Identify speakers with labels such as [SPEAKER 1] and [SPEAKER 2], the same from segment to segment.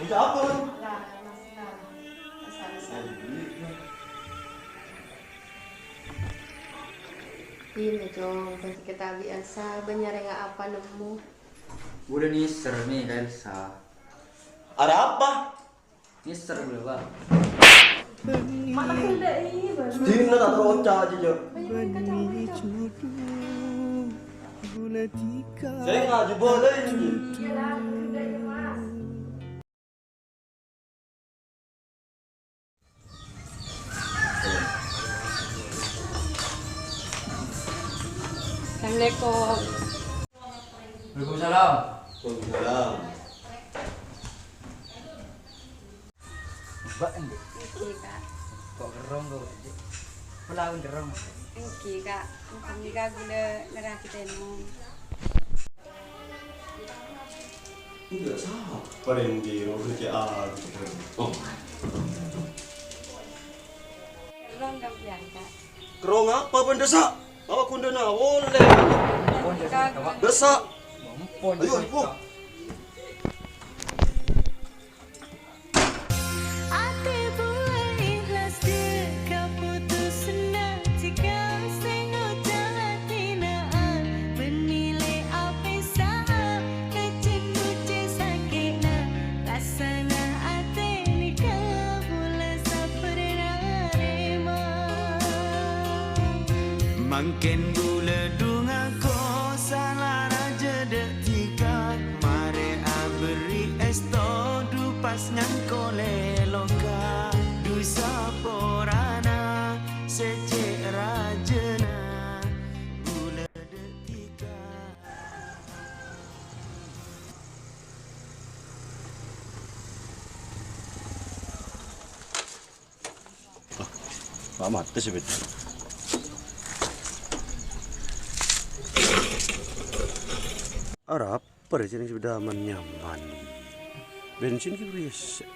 [SPEAKER 1] Udah apa kan?
[SPEAKER 2] Ini dong, bantu kita biasa banyak yang apa nemu.
[SPEAKER 3] Udah niser nih Kak Elsa.
[SPEAKER 1] Ada apa?
[SPEAKER 3] Niser boleh bang.
[SPEAKER 2] Mana kuda ini baru.
[SPEAKER 1] Dina tak terocah aja jo. Saya ngaju boleh ini.
[SPEAKER 2] Iyalah, kuda ya mas. Assalamualaikum.
[SPEAKER 3] Waalaikumsalam.
[SPEAKER 1] Waalaikumsalam.
[SPEAKER 3] Mbak ini
[SPEAKER 2] Oke kak.
[SPEAKER 3] kok gerong kok. Pelawan gerong.
[SPEAKER 2] Oke kak. Kami kak gula nerah kita nemu.
[SPEAKER 1] Tidak sah. Perenggi, orang kerjaan. Oh,
[SPEAKER 2] Rong kak biasa.
[SPEAKER 1] kerong apa pun desak? Aku ndak nak boleh.
[SPEAKER 2] Kak.
[SPEAKER 1] Desak.
[SPEAKER 3] Mumpun.
[SPEAKER 1] Ayo, ibu.
[SPEAKER 4] Ate buat ikhlas dekat putus senang jika sengok jalan tinaan bernilai apa sah kecenduce sakit na rasana ate ni kabula sapurna rema Mungkin gula dunga ko salah raja detika mare abri esto du pas ngkole loka du saporana sece rajana gula detika
[SPEAKER 1] Amat tersebut. Arab, pada sini sudah nyaman. Bensin sih berisik.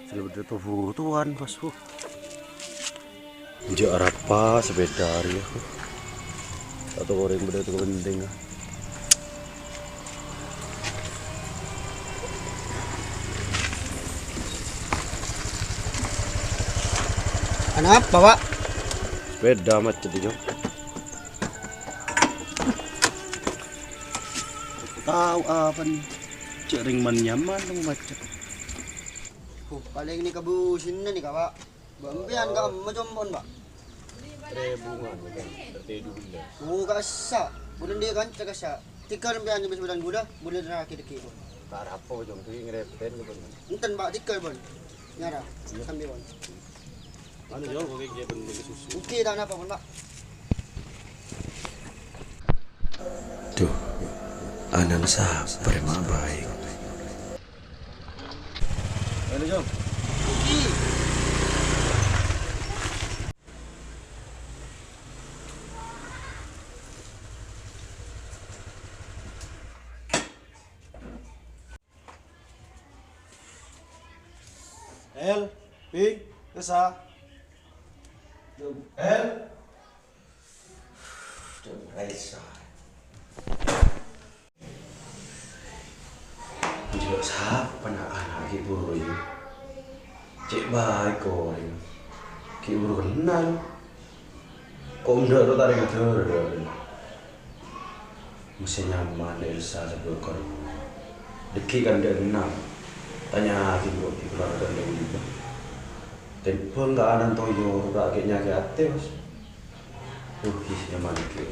[SPEAKER 1] Sudah berdebu tuan pas bu. Dia Arab apa sepeda hari aku. Atau orang beda itu penting.
[SPEAKER 5] Kenapa, Pak?
[SPEAKER 1] Sepeda macet itu. Tahu apa nih? Cering nyaman dong macet.
[SPEAKER 5] Paling ini kebusin nih, Kak, Pak. Bambian kamu macam pun, Pak.
[SPEAKER 1] Bunga kan, tertidur bunda.
[SPEAKER 5] Buka sa. Bulan dia kan cakap sa. Tikar nampian habis bulan gula, bulan nak deki pun.
[SPEAKER 1] Tak ada apa jom tu ngerepen ke pun.
[SPEAKER 5] Enten Pak tikar pun. Nyara. Sambil pun.
[SPEAKER 1] Mana jauh kau kerja benda ke susu.
[SPEAKER 5] Okey dah apa pun, Pak.
[SPEAKER 1] Tuh, anak sabar mak baik. Mana jom? El, Pi, Esa. El. Esa. Juga siapa nak anak ibu ini? Cik baik kau ini. Ibu kenal. Kau enggak tu tarik ngeter. Mesti nyaman Elsa sebelum kau. Deki kan dia kenal. Tanya ibu di keluarga dia juga. Tempo enggak ada toyo, enggak kayaknya ke ate mas. Nyaman ke.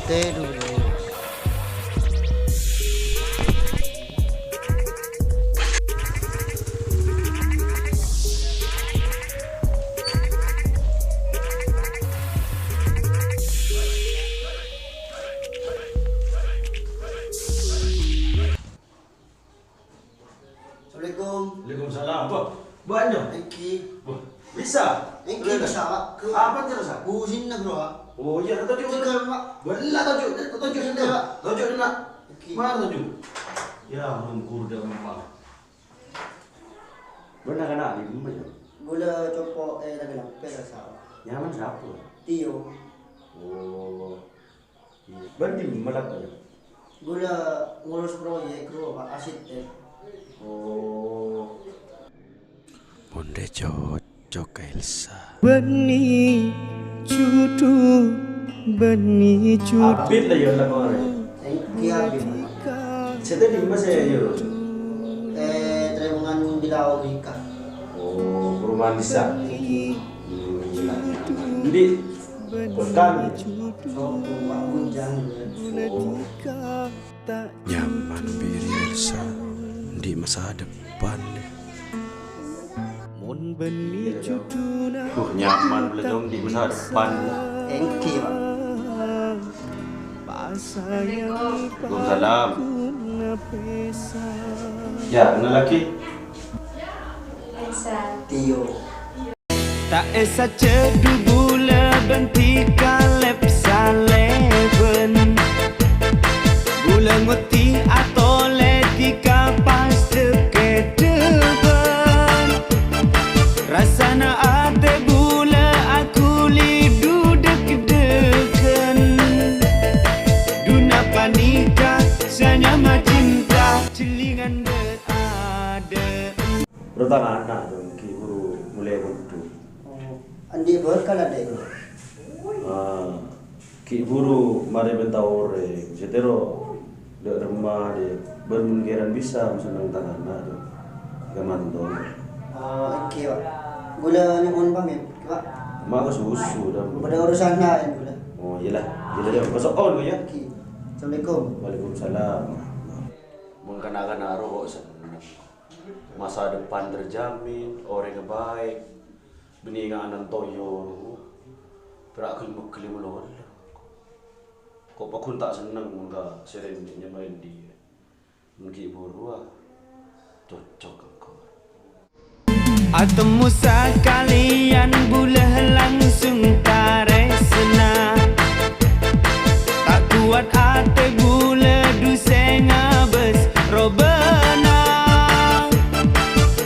[SPEAKER 5] Teh dulu. Assalamualaikum.
[SPEAKER 1] Waalaikumsalam. Banyak.
[SPEAKER 5] Iki.
[SPEAKER 1] Bisa?
[SPEAKER 5] Iki bisa, Pak.
[SPEAKER 1] Apa terus?
[SPEAKER 5] Busin nak bro, Pak.
[SPEAKER 1] Oh iya, tujuh.
[SPEAKER 5] Tikar, Pak.
[SPEAKER 1] Belah tujuh
[SPEAKER 5] Iya, Pak.
[SPEAKER 1] Tujuh nak.
[SPEAKER 5] Iki.
[SPEAKER 1] Mana tujuh? Ya, belum kurda memang. Benar kan nak ini?
[SPEAKER 5] Gula copok dah kenapa dah sa.
[SPEAKER 1] Nyaman siapa?
[SPEAKER 5] Tio.
[SPEAKER 1] Oh. Berarti malapanya.
[SPEAKER 5] Gula ngurus proyek lu Pak arsitek.
[SPEAKER 1] Oh. Bonde cocok Elsa.
[SPEAKER 4] Benih cudu, benih cudu.
[SPEAKER 1] Abit lah ya lah kemarin.
[SPEAKER 5] Kia Bim.
[SPEAKER 1] Saya di mana saya yo?
[SPEAKER 5] Terima di Laut Ika.
[SPEAKER 1] Oh, perumahan desa. Jadi pekan.
[SPEAKER 5] So, Pak Bunjang.
[SPEAKER 1] Oh. Nyaman biri Elsa di masa depan. Nyaman belum di masa depan.
[SPEAKER 5] Engki Pak.
[SPEAKER 1] Waalaikumsalam. Ya, kenal lagi.
[SPEAKER 2] Elsa.
[SPEAKER 5] Tio.
[SPEAKER 4] Tak esa cedu gula benti kalep saleben. Gula nguti atau letika pas deket depan. Rasana ate gula aku lidu deg-degan. Duna panika sanyama cinta celingan berada.
[SPEAKER 1] Bertang anak dong, ki guru mulai bodoh.
[SPEAKER 5] Andi berkal ada itu.
[SPEAKER 1] Ki guru mari bentawore, setero dek rumah de bermungkiran bisa senang tangan anak dong. Gamantong.
[SPEAKER 5] Engki Pak. Gula nyuwun pamit Pak.
[SPEAKER 1] Mak susu dah.
[SPEAKER 5] Pada urusan lain gula.
[SPEAKER 1] Oh, iyalah. Dia masuk on ya.
[SPEAKER 5] Engki. Assalamualaikum.
[SPEAKER 1] Waalaikumsalam. Mengkana-kana roh senang. Masa depan terjamin, orang yang baik. Beningan anan toyo. Berak kelim lor. Kok pakun tak senang mengka serennya main dia. Mungkin burua. Cocok engkau.
[SPEAKER 4] Atemu sekalian bulah langsung taresna. Tak kuat ate gula dusenga bes robena.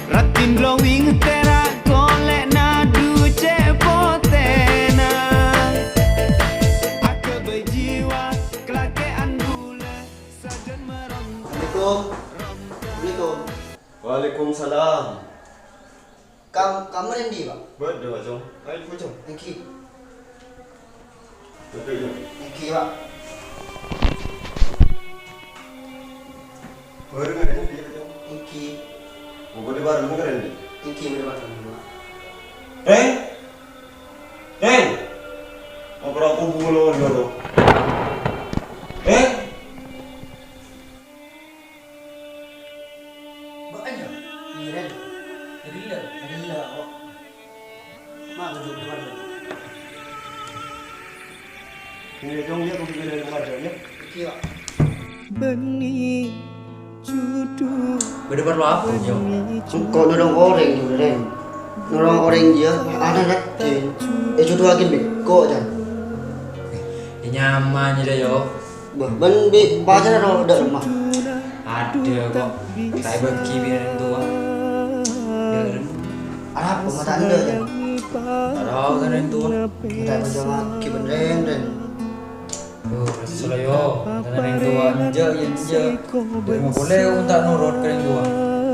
[SPEAKER 4] Ratin glowing terak kolek nadu cepotena. Aku berjiwa kelakean gula sajen merong.
[SPEAKER 5] Assalamualaikum.
[SPEAKER 1] Waalaikumsalam.
[SPEAKER 5] Kamu rendi Pak?
[SPEAKER 1] Betul macam. Ayo macam.
[SPEAKER 5] Engki.
[SPEAKER 1] Betul.
[SPEAKER 5] Engki Pak.
[SPEAKER 1] Baru kan dia macam.
[SPEAKER 5] Engki.
[SPEAKER 1] Mau boleh baru kan ni.
[SPEAKER 5] Engki berapa Pak?
[SPEAKER 1] Mau berapa bulan dulu?
[SPEAKER 5] Bakanya. Iren.
[SPEAKER 3] Gila.
[SPEAKER 5] Gila kok. Mak duduk depan dulu.
[SPEAKER 1] Ini dong dia pergi dari rumah dia.
[SPEAKER 5] Engki Pak.
[SPEAKER 4] Benih cudu.
[SPEAKER 3] Beda perlu apa yo?
[SPEAKER 5] Kok dorong orang tu Ren. Dorong orang dia ada natin. Cutu lagi beko aja.
[SPEAKER 3] Nyaman je yo.
[SPEAKER 5] Ben bi pasar ada rumah.
[SPEAKER 3] Ada kok. Tak bagi biar tua.
[SPEAKER 5] Apa mata anda je?
[SPEAKER 3] Tahu kan tua.
[SPEAKER 5] Kita macam ki Ren.
[SPEAKER 3] Oh, salah yo. Tanah yang tua je je. Memang boleh untuk nurut ke yang tua.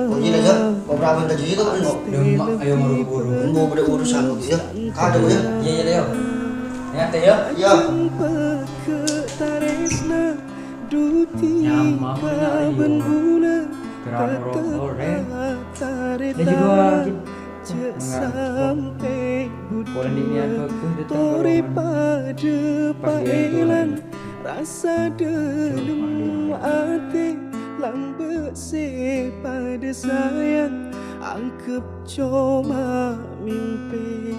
[SPEAKER 5] Kau ni dah. Kau berapa tadi juga kan?
[SPEAKER 3] Demak ayo buru-buru.
[SPEAKER 5] Mau ber urusan ya. Kada ya.
[SPEAKER 3] Iya yo. Ingat ya.
[SPEAKER 5] Ya.
[SPEAKER 3] Nyaman yo. Kerana rokok Dia juga
[SPEAKER 4] sampai
[SPEAKER 3] boleh diniat bagus
[SPEAKER 4] daripada pailan rasa dalam hati lambat pada sayang angkep cuma mimpi.